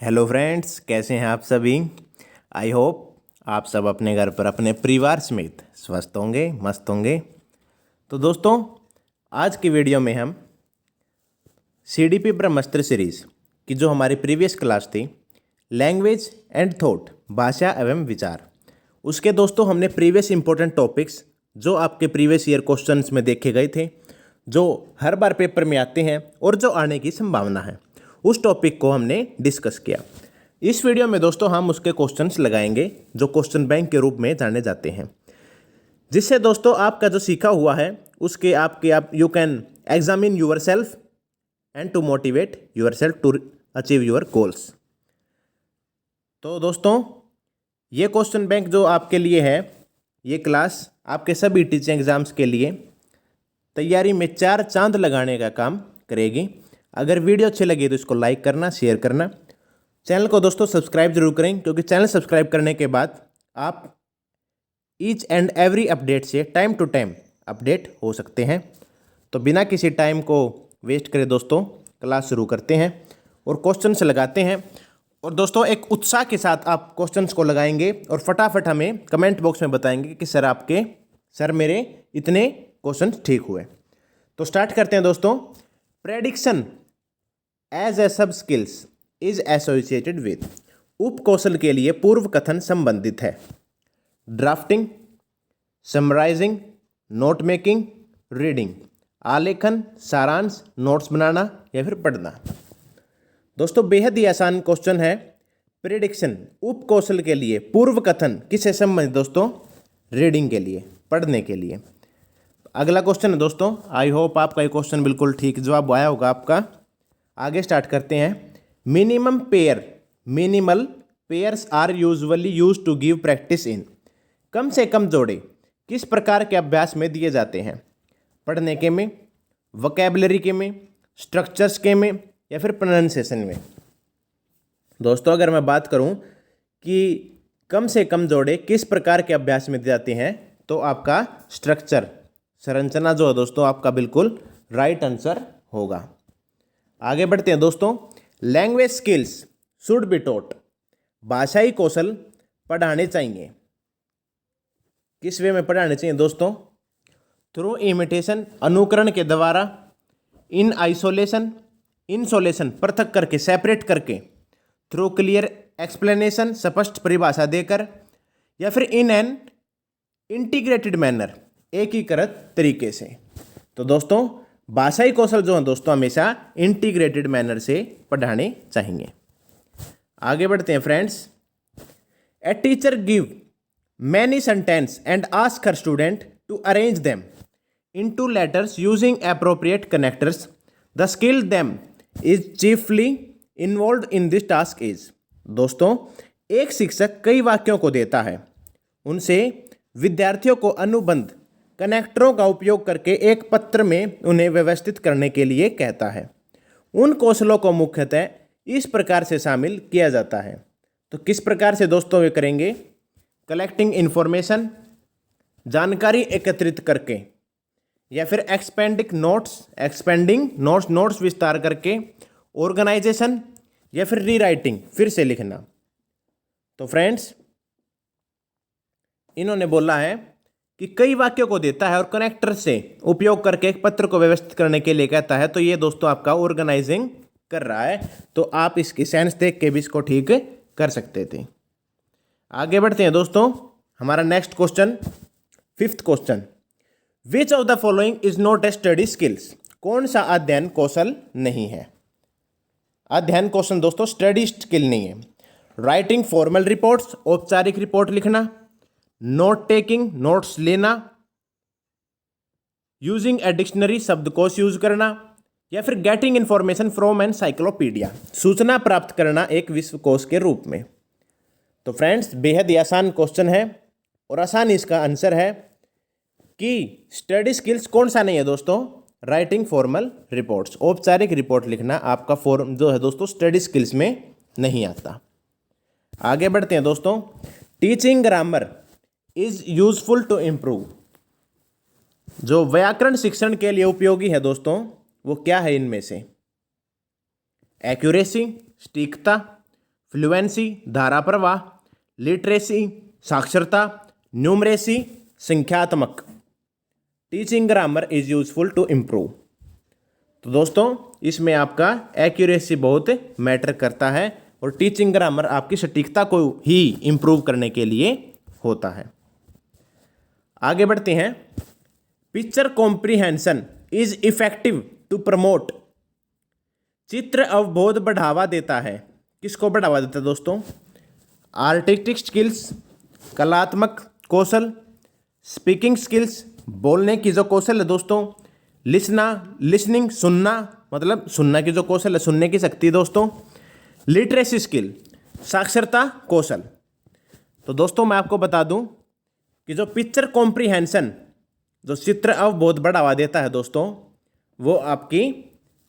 Hello friends, कैसे हैं आप सभी। आई होप आप सब अपने घर पर अपने परिवार समेत स्वस्थ होंगे, मस्त होंगे। तो दोस्तों, आज की वीडियो में हम सीडीपी ब्रह्मास्त्र सीरीज़ की जो हमारी प्रीवियस क्लास थी, लैंग्वेज एंड थॉट, भाषा एवं विचार, उसके दोस्तों हमने प्रीवियस इंपॉर्टेंट टॉपिक्स जो आपके प्रीवियस ईयर क्वेश्चंस में देखे गए थे, जो हर बार पेपर में आते हैं और जो आने की संभावना है, उस टॉपिक को हमने डिस्कस किया। इस वीडियो में दोस्तों हम उसके क्वेश्चंस लगाएंगे जो क्वेश्चन बैंक के रूप में जाने जाते हैं, जिससे दोस्तों आपका जो सीखा हुआ है उसके आप you can examine yourself and to motivate yourself to achieve your goals. तो दोस्तों, ये क्वेश्चन बैंक जो आपके लिए है, ये क्लास आपके सभी टीचिंग एग्जाम्स के लिए तैयारी में 4 चांद लगाने का काम करेगी। अगर वीडियो अच्छी लगी तो इसको लाइक करना, शेयर करना, चैनल को दोस्तों सब्सक्राइब जरूर करें, क्योंकि चैनल सब्सक्राइब करने के बाद आप ईच एंड एवरी अपडेट से टाइम टू टाइम अपडेट हो सकते हैं। तो बिना किसी टाइम को वेस्ट करे दोस्तों क्लास शुरू करते हैं और क्वेश्चंस लगाते हैं। और दोस्तों, एक उत्साह के साथ आप क्वेश्चंस को लगाएंगे और फटाफट हमें कमेंट बॉक्स में बताएंगे कि सर मेरे इतने क्वेश्चंस ठीक हुए। तो स्टार्ट करते हैं दोस्तों। प्रेडिक्शन एज ए सब स्किल्स इज एसोसिएटेड विद, उप कौशल के लिए पूर्व कथन संबंधित है। Drafting, summarising, note making, reading, आलेखन, सारांश, नोट्स बनाना या फिर पढ़ना। दोस्तों, बेहद ही आसान क्वेश्चन है। प्रेडिक्शन उप कौशल के लिए पूर्व कथन किससे संबंधित दोस्तों? रीडिंग के लिए, पढ़ने के लिए। अगला क्वेश्चन है दोस्तों, आई होप आपका ये क्वेश्चन बिल्कुल ठीक जवाब आया होगा आपका। आगे स्टार्ट करते हैं। Minimal pairs are usually use to give practice in, कम से कम जोड़े किस प्रकार के अभ्यास में दिए जाते हैं? पढ़ने के में, वोकैबुलरी के में, स्ट्रक्चर्स के में या फिर प्रोनाउंसिएशन में। दोस्तों, अगर मैं बात करूं कि कम से कम जोड़े किस प्रकार के अभ्यास में दिए जाते हैं, तो आपका स्ट्रक्चर, संरचना जो है दोस्तों आपका बिल्कुल राइट आंसर होगा। आगे बढ़ते हैं दोस्तों। Language skills should be taught, भाषाई कौशल पढ़ाने चाहिए। किस वे में पढ़ाने चाहिए दोस्तों? थ्रू इमिटेशन, अनुकरण के द्वारा, इन आइसोलेशन, इंसोलेशन पृथक करके, सेपरेट करके, थ्रू क्लियर एक्सप्लेनेशन स्पष्ट परिभाषा देकर, या फिर इन एन इंटीग्रेटेड मैनर एकीकृत तरीके से। तो दोस्तों, भाषाई कौशल जो है दोस्तों हमेशा इंटीग्रेटेड मैनर से पढ़ाने चाहिए। आगे बढ़ते हैं friends. A teacher give many sentence and ask her student to arrange them into letters using appropriate connectors. The skill them is chiefly involve in this task is. दोस्तों, एक शिक्षक कई वाक्यों को देता है, उनसे विद्यार्थियों को अनुबंध कनेक्टरों का उपयोग करके एक पत्र में उन्हें व्यवस्थित करने के लिए कहता है। उन कौशलों को मुख्यतः इस प्रकार से शामिल किया जाता है। तो किस प्रकार से दोस्तों वे करेंगे? कलेक्टिंग इंफॉर्मेशन, जानकारी एकत्रित करके, या फिर एक्सपेंडिंग नोट्स, नोट्स विस्तार करके, ऑर्गेनाइजेशन, या फिर रीराइटिंग, फिर से लिखना। तो फ्रेंड्स, इन्होंने बोला है कि कई वाक्यों को देता है और कनेक्टर से उपयोग करके एक पत्र को व्यवस्थित करने के लिए कहता है। तो ये दोस्तों आपका ऑर्गेनाइजिंग कर रहा है। तो आप इसकी सेंस देख के भी इसको ठीक कर सकते थे। आगे बढ़ते हैं दोस्तों। हमारा next question, 5th question, which of the following is not a study skills? कौन सा अध्ययन कौशल नहीं है? अध्ययन कौशल दोस्तों स्टडी स्किल नहीं है। राइटिंग फॉर्मल रिपोर्ट्स, औपचारिक रिपोर्ट लिखना, नोट टेकिंग, नोट्स लेना, यूजिंग ए डिक्शनरी, शब्दकोश यूज करना, या फिर getting information from encyclopedia, सूचना प्राप्त करना एक विश्वकोश के रूप में। तो फ्रेंड्स, बेहद ही आसान क्वेश्चन है और आसान इसका आंसर है कि स्टडी स्किल्स कौन सा नहीं है दोस्तों? राइटिंग फॉर्मल रिपोर्ट्स, औपचारिक रिपोर्ट लिखना आपका फॉर्म जो है दोस्तों स्टडी स्किल्स में नहीं आता। आगे बढ़ते हैं दोस्तों। Teaching grammar is useful to improve, जो व्याकरण शिक्षण के लिए उपयोगी है दोस्तों वो क्या है इनमें से? एक्यूरेसी, सटीकता, फ्लुएंसी धारा प्रवाह, लिटरेसी साक्षरता, न्यूमरेसी संख्यात्मक। Teaching grammar is useful to improve. तो दोस्तों इसमें आपका एक्यूरेसी बहुत मैटर करता है और टीचिंग ग्रामर आपकी सटीकता को ही इम्प्रूव करने के लिए होता है। आगे बढ़ते हैं। Picture comprehension is effective to promote. चित्र अवबोध बढ़ावा देता है। किसको बढ़ावा देता है दोस्तों? आर्टिस्टिक स्किल्स, कलात्मक कौशल, स्पीकिंग स्किल्स, बोलने की जो कौशल है दोस्तों, लिसनिंग सुनना, मतलब सुनना की जो कौशल है, सुनने की शक्ति दोस्तों, लिटरेसी स्किल साक्षरता कौशल। तो दोस्तों मैं आपको बता दूं कि जो पिक्चर कॉम्प्रिहेंशन, जो चित्र अवबोध बढ़ावा देता है दोस्तों, वो आपकी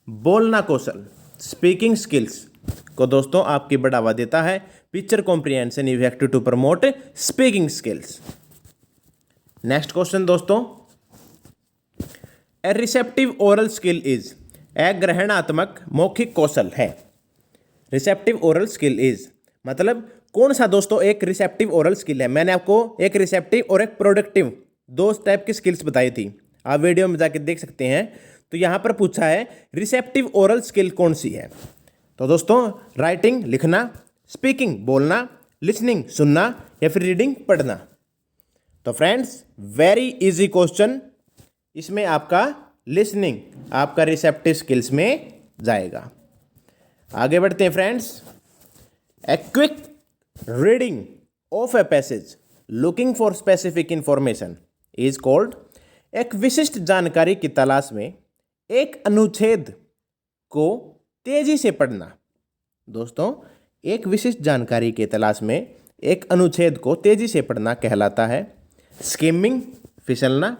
बोलना कौशल स्पीकिंग स्किल्स को दोस्तों आपकी बढ़ावा देता है। Picture comprehension effective to promote speaking skills. Next question दोस्तों, a receptive oral skill is, a ग्रहणात्मक मौखिक कौशल है। रिसेप्टिव ओरल स्किल इज मतलब कौन सा दोस्तों एक रिसेप्टिव ओरल स्किल है। मैंने आपको एक रिसेप्टिव और एक प्रोडक्टिव दो टाइप की स्किल्स बताई थी, आप वीडियो में जाके देख सकते हैं। तो यहां पर पूछा है रिसेप्टिव ओरल स्किल कौन सी है। तो दोस्तों राइटिंग लिखना, स्पीकिंग बोलना, लिसनिंग सुनना या फिर रीडिंग पढ़ना। तो फ्रेंड्स वेरी इजी क्वेश्चन, इसमें आपका लिसनिंग आपका रिसेप्टिव स्किल्स में जाएगा। आगे बढ़ते हैं friends. A quick reading of a passage looking for specific information is called. एक विशिष्ट जानकारी की तलाश में एक अनुच्छेद को तेजी से पढ़ना। दोस्तों एक विशिष्ट जानकारी की तलाश में एक अनुच्छेद को तेजी से पढ़ना कहलाता है स्किमिंग फिसलना,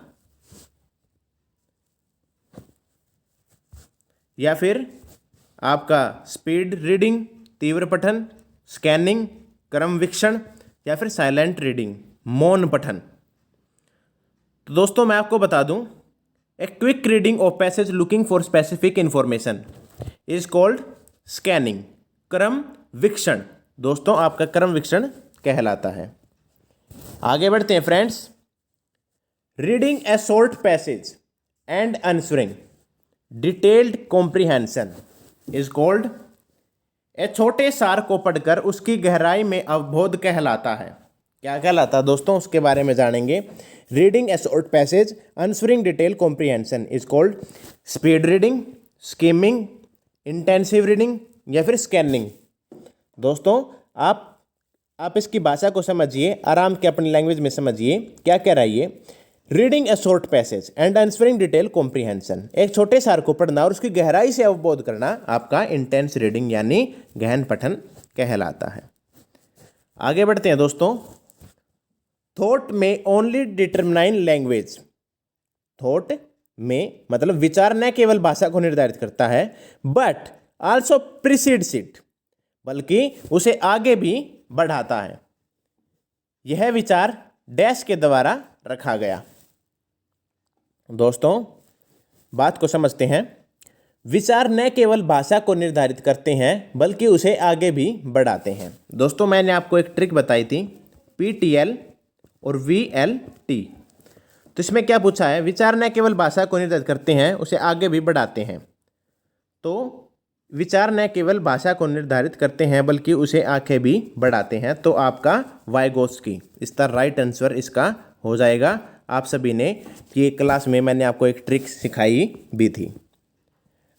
या फिर आपका स्पीड रीडिंग तीव्र पठन, स्कैनिंग क्रमवीक्षण, या फिर साइलेंट रीडिंग मौन पठन। तो दोस्तों मैं आपको बता दूं, a quick reading of passage looking for specific information is called scanning क्रमवीक्षण। दोस्तों आपका क्रमवीक्षण कहलाता है। आगे बढ़ते हैं friends. Reading a short passage and answering detailed comprehension is called. A छोटे सार को पढ़कर उसकी गहराई में अवबोध कहलाता है। क्या कहलाता है दोस्तों, उसके बारे में जानेंगे। Reading a short passage, answering detail comprehension is called speed reading, skimming, intensive reading या फिर स्कैनिंग। दोस्तों आप इसकी भाषा को समझिए, आराम के अपनी लैंग्वेज में समझिए क्या कह रहा है ये। Reading a short passage and answering detail comprehension, एक छोटे सार को पढ़ना और उसकी गहराई से अवबोध करना आपका इंटेंस रीडिंग यानी गहन पठन कहलाता है। आगे बढ़ते हैं दोस्तों। थॉट में ओनली डिटरमाइन लैंग्वेज। थॉट में मतलब विचार न केवल भाषा को निर्धारित करता है बट आल्सो प्रीसीड्स इट, बल्कि उसे आगे भी बढ़ाता है। यह विचार डैश के द्वारा रखा गया। दोस्तों बात को समझते हैं। विचार न केवल भाषा को निर्धारित करते हैं बल्कि उसे आगे भी बढ़ाते हैं। दोस्तों मैंने आपको एक ट्रिक बताई थी PTL और VLT। तो इसमें क्या पूछा है, विचार न केवल भाषा को निर्धारित करते हैं उसे आगे भी बढ़ाते हैं। तो विचार न केवल भाषा को निर्धारित करते हैं बल्कि उसे आगे भी बढ़ाते हैं। तो आपका वाइगोत्स्की इसका राइट आंसर इसका हो जाएगा। आप सभी ने ये क्लास में मैंने आपको एक ट्रिक सिखाई भी थी।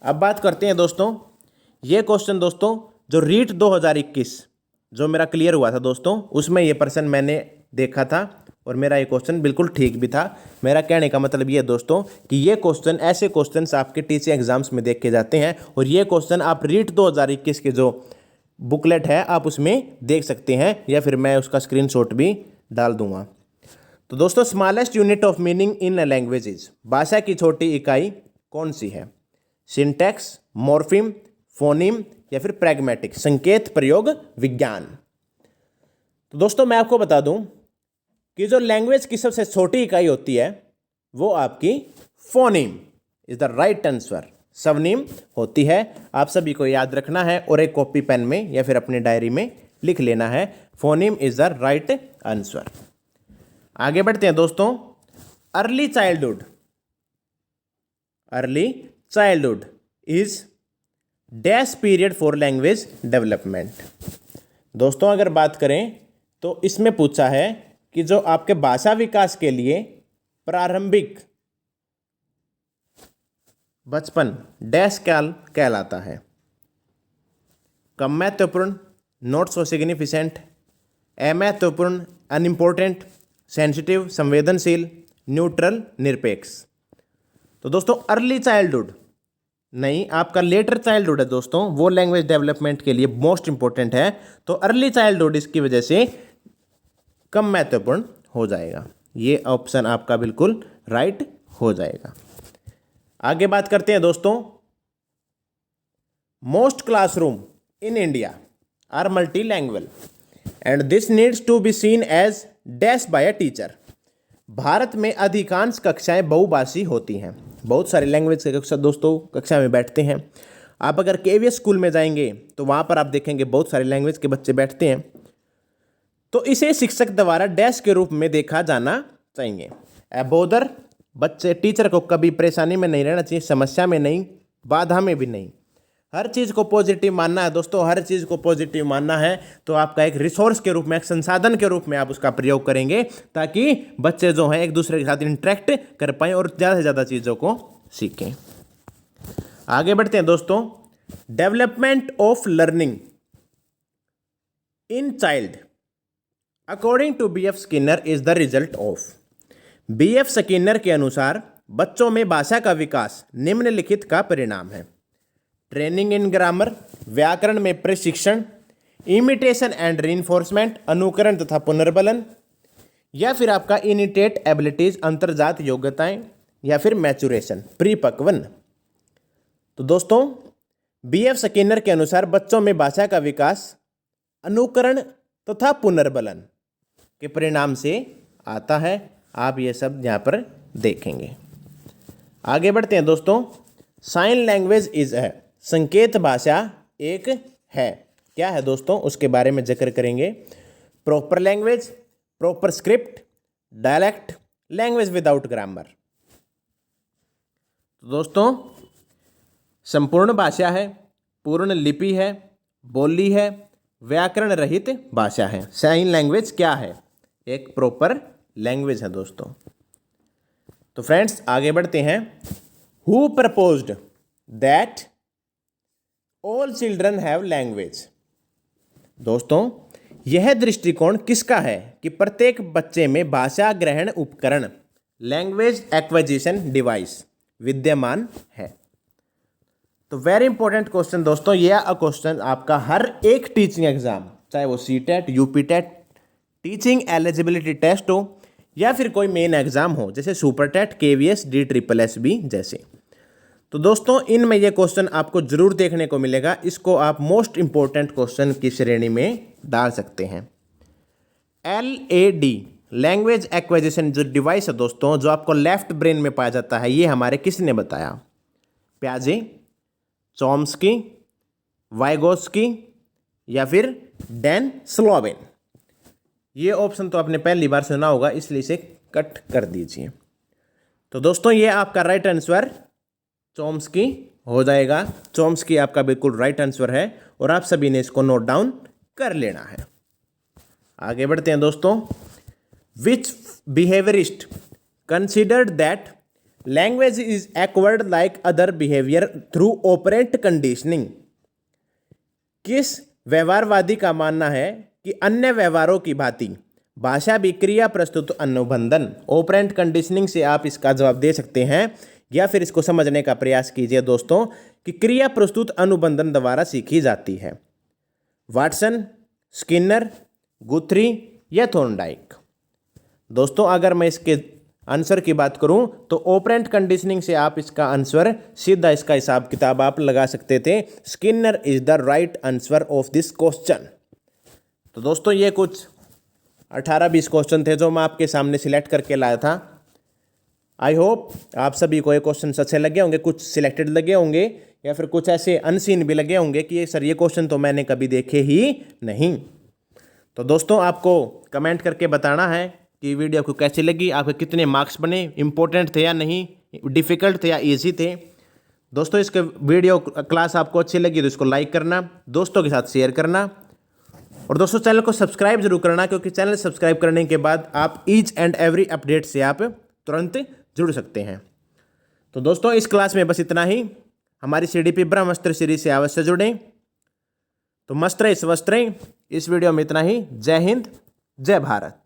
अब बात करते हैं दोस्तों, ये क्वेश्चन दोस्तों जो रीट 2021 जो मेरा क्लियर हुआ था दोस्तों, उसमें ये प्रश्न मैंने देखा था और मेरा ये क्वेश्चन बिल्कुल ठीक भी था। मेरा कहने का मतलब ये है दोस्तों कि ये क्वेश्चन ऐसे क्वेश्चंस आपके टीचिंग एग्जाम्स में देखे जाते हैं और ये क्वेश्चन आप रीट 2021 के जो बुकलेट है आप उसमें देख सकते हैं या फिर मैं उसका स्क्रीनशॉट भी डाल दूंगा। तो दोस्तों smallest unit of meaning in language is, भाषा की छोटी इकाई कौन सी है? सिंटैक्स, मॉर्फीम, फोनीम या फिर प्रैग्मेटिक, संकेत प्रयोग विज्ञान। तो दोस्तों मैं आपको बता दूं कि जो लैंग्वेज की सबसे छोटी इकाई होती है वो आपकी phoneme is the right answer. स्वनिम होती है। आप सभी को याद रखना है और एक कॉपी पेन में या फिर अपनी डायरी में लिख लेना है। Phoneme is the right answer. आगे बढ़ते हैं दोस्तों। Early childhood, early childhood is dash period for language development. दोस्तों अगर बात करें तो इसमें पूछा है कि जो आपके भाषा विकास के लिए प्रारंभिक बचपन डैश काल कहलाता है। कम महत्वपूर्ण, नॉट सो सिग्निफिकेंट, अमहत्वपूर्ण, अनइम्पोर्टेंट, सेंसिटिव, संवेदनशील, न्यूट्रल, निरपेक्ष। तो दोस्तों अर्ली चाइल्डहुड नहीं, आपका लेटर चाइल्डहुड है दोस्तों, वो लैंग्वेज डेवलपमेंट के लिए मोस्ट इंपॉर्टेंट है। तो अर्ली चाइल्डहुड इसकी वजह से कम महत्वपूर्ण हो जाएगा। ये ऑप्शन आपका बिल्कुल राइट हो जाएगा। आगे बात करते हैं दोस्तों। Most classroom in India are multi language and this needs to be seen as dash by a teacher. भारत में अधिकांश कक्षाएं बहुभाषी होती हैं। बहुत सारी लैंग्वेज के कक्षा दोस्तों कक्षा में बैठते हैं। आप अगर केवीएस स्कूल में जाएंगे तो वहाँ पर आप देखेंगे बहुत सारी लैंग्वेज के बच्चे बैठते हैं। तो इसे शिक्षक द्वारा डैश के रूप में देखा जाना चाहिए। अबोदर बच्चे टीचर को कभी परेशानी में नहीं रहना चाहिए, समस्या में नहीं, बाधा में भी नहीं। हर चीज़ को पॉजिटिव मानना है दोस्तों, हर चीज़ को पॉजिटिव मानना है। तो आपका एक रिसोर्स के रूप में, एक संसाधन के रूप में आप उसका प्रयोग करेंगे ताकि बच्चे जो हैं एक दूसरे के साथ इंटरेक्ट कर पाएँ और ज़्यादा से ज़्यादा चीज़ों को सीखें। आगे बढ़ते हैं दोस्तों। Development of learning in child according to BF Skinner is the result of. BF Skinner के अनुसार बच्चों में भाषा का विकास निम्नलिखित का परिणाम है। ट्रेनिंग इन ग्रामर, व्याकरण में प्रशिक्षण, इमिटेशन एंड रीइंफोर्समेंट, अनुकरण तथा पुनर्बलन, या फिर आपका इनिटेट एबिलिटीज, अंतर्जात योग्यताएं, या फिर मैचुरेशन, परिपक्वन। तो दोस्तों बीएफ स्किनर के अनुसार बच्चों में भाषा का विकास अनुकरण तथा पुनर्बलन के परिणाम से आता है। आप ये सब यहाँ पर देखेंगे। आगे बढ़ते हैं दोस्तों। साइन लैंग्वेज इज है, संकेत भाषा एक है। क्या है दोस्तों, उसके बारे में जिक्र करेंगे। Proper language, proper script, dialect, language without grammar. तो दोस्तों संपूर्ण भाषा है, पूर्ण लिपि है, बोली है, व्याकरण रहित भाषा है। साइन लैंग्वेज क्या है? एक प्रॉपर लैंग्वेज है दोस्तों। तो फ्रेंड्स आगे बढ़ते हैं। Who proposed that all children have language. दोस्तों यह दृष्टिकोण किसका है कि प्रत्येक बच्चे में भाषा ग्रहण उपकरण, लैंग्वेज एक्विजिशन डिवाइस विद्यमान है। तो वेरी इंपॉर्टेंट क्वेश्चन दोस्तों, यह क्वेश्चन आपका हर एक टीचिंग एग्जाम, चाहे वो CTET, UPTET, teaching eligibility test हो या फिर कोई मेन एग्जाम हो जैसे सुपरटेट, केवीएस, DSSB जैसे। तो दोस्तों इनमें यह क्वेश्चन आपको जरूर देखने को मिलेगा। इसको आप मोस्ट इंपॉर्टेंट क्वेश्चन की श्रेणी में डाल सकते हैं। LAD लैंग्वेज एक्विजिशन जो डिवाइस है दोस्तों, जो आपको लेफ्ट ब्रेन में पाया जाता है, ये हमारे किसने बताया? प्याजे, चॉम्स्की, वाइगोस्की या फिर डैन स्लोवेन। ये ऑप्शन तो आपने पहली बार सुना होगा, इसलिए इसे कट कर दीजिए। तो दोस्तों ये आपका राइट आंसर चॉम्स्की हो जाएगा। चॉम्स्की आपका बिल्कुल राइट आंसर है और आप सभी ने इसको नोट डाउन कर लेना है। आगे बढ़ते हैं दोस्तों। Which behaviourist considered that language is acquired like other behaviour through operant conditioning. किस व्यवहारवादी का मानना है कि अन्य व्यवहारों की भांति भाषा भी क्रिया प्रस्तुत अनुबंधन, ऑपरेंट कंडीशनिंग से आप इसका जवाब दे सकते हैं या फिर इसको समझने का प्रयास कीजिए दोस्तों कि क्रिया प्रस्तुत अनुबंधन द्वारा सीखी जाती है। वाटसन, स्किनर, गुथरी या थॉर्नडाइक। दोस्तों अगर मैं इसके आंसर की बात करूं तो ऑपरेंट कंडीशनिंग से आप इसका आंसर सीधा, इसका हिसाब किताब आप लगा सकते थे। Skinner is the right answer of this question. तो दोस्तों ये कुछ 18-20 क्वेश्चन थे जो मैं आपके सामने सिलेक्ट करके लाया था। आई होप आप सभी को ये क्वेश्चन अच्छे लगे होंगे, कुछ सिलेक्टेड लगे होंगे या फिर कुछ ऐसे अनसीन भी लगे होंगे कि ये सर ये क्वेश्चन तो मैंने कभी देखे ही नहीं। तो दोस्तों आपको कमेंट करके बताना है कि वीडियो आपको कैसी लगी, आपके कितने मार्क्स बने, इंपॉर्टेंट थे या नहीं, डिफ़िकल्ट थे या ईजी थे। दोस्तों इसके वीडियो क्लास आपको अच्छी लगी तो इसको लाइक करना, दोस्तों के साथ शेयर करना और दोस्तों चैनल को सब्सक्राइब जरूर करना, क्योंकि चैनल सब्सक्राइब करने के बाद आप ईच एंड एवरी अपडेट से आप तुरंत जुड़ सकते हैं। तो दोस्तों इस क्लास में बस इतना ही। हमारी CDP ब्रह्मास्त्र सीरीज से अवश्य जुड़ें। तो मस्त रहे स्वस्थ रहें। इस वीडियो में इतना ही। जय हिंद, जय भारत।